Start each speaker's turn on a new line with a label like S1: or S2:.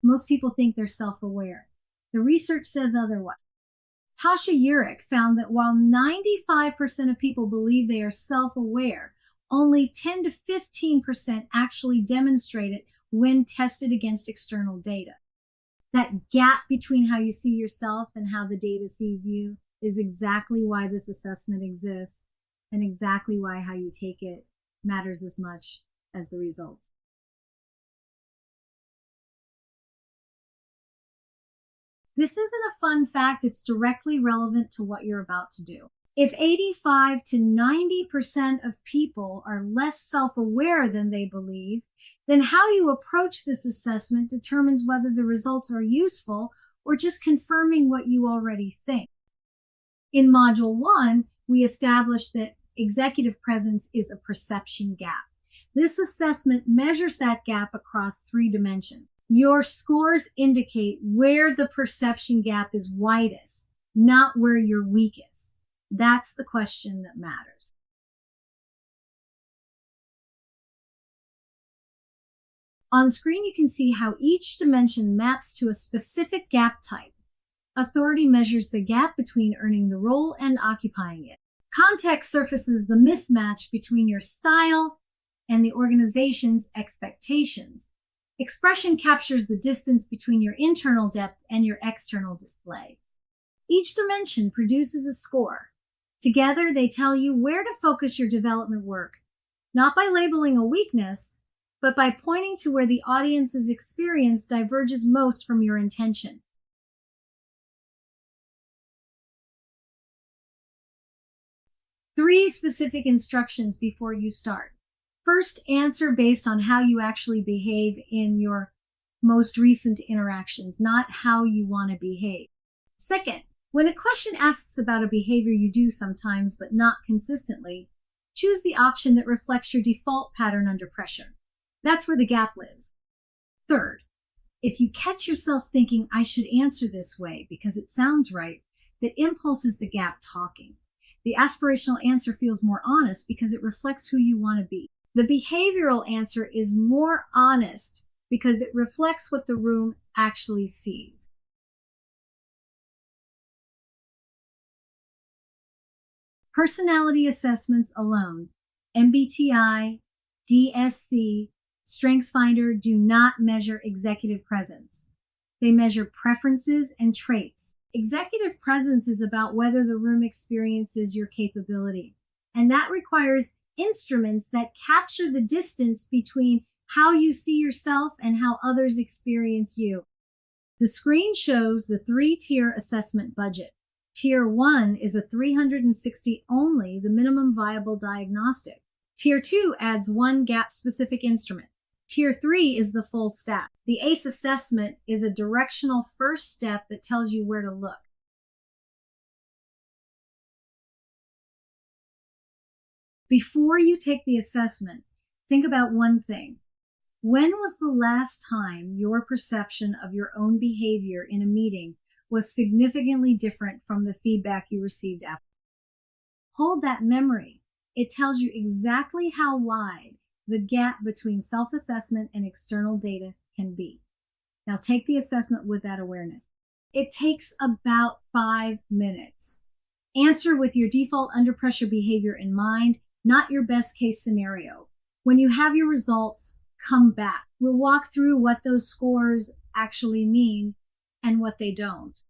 S1: Most people think they're self-aware. The research says otherwise. Tasha Urich found that while 95% of people believe they are self-aware, only 10 to 15% actually demonstrate it when tested against external data. That gap between how you see yourself and how the data sees you is exactly why this assessment exists, and exactly why how you take it matters as much as the results. This isn't a fun fact, it's directly relevant to what you're about to do. If 85 to 90% of people are less self-aware than they believe, then how you approach this assessment determines whether the results are useful or just confirming what you already think. In Module 1, we established that executive presence is a perception gap. This assessment measures that gap across 3 dimensions. Your scores indicate where the perception gap is widest, not where you're weakest. That's the question that matters. On screen, you can see how each dimension maps to a specific gap type. Authority measures the gap between earning the role and occupying it. Context surfaces the mismatch between your style and the organization's expectations. Expression captures the distance between your internal depth and your external display. Each dimension produces a score. Together, they tell you where to focus your development work, not by labeling a weakness, but by pointing to where the audience's experience diverges most from your intention. Three specific instructions before you start. First, answer based on how you actually behave in your most recent interactions, not how you want to behave. Second, when a question asks about a behavior you do sometimes but not consistently, choose the option that reflects your default pattern under pressure. That's where the gap lives. Third, if you catch yourself thinking, I should answer this way because it sounds right, that impulse is the gap talking. The aspirational answer feels more honest because it reflects who you want to be. The behavioral answer is more honest because it reflects what the room actually sees. Personality assessments alone, MBTI, DSC, StrengthsFinder do not measure executive presence. They measure preferences and traits. Executive presence is about whether the room experiences your capability, and that requires instruments that capture the distance between how you see yourself and how others experience you. The screen shows the 3-tier assessment budget. Tier 1 is a 360 only, the minimum viable diagnostic. Tier 2 adds 1 gap-specific instrument. Tier 3 is the full stack. The ACE assessment is a directional first step that tells you where to look. Before you take the assessment, think about one thing. When was the last time your perception of your own behavior in a meeting was significantly different from the feedback you received after? Hold that memory. It tells you exactly how wide the gap between self-assessment and external data can be. Now take the assessment with that awareness. It takes about 5 minutes. Answer with your default under pressure behavior in mind, not your best case scenario. When you have your results, come back. We'll walk through what those scores actually mean and what they don't.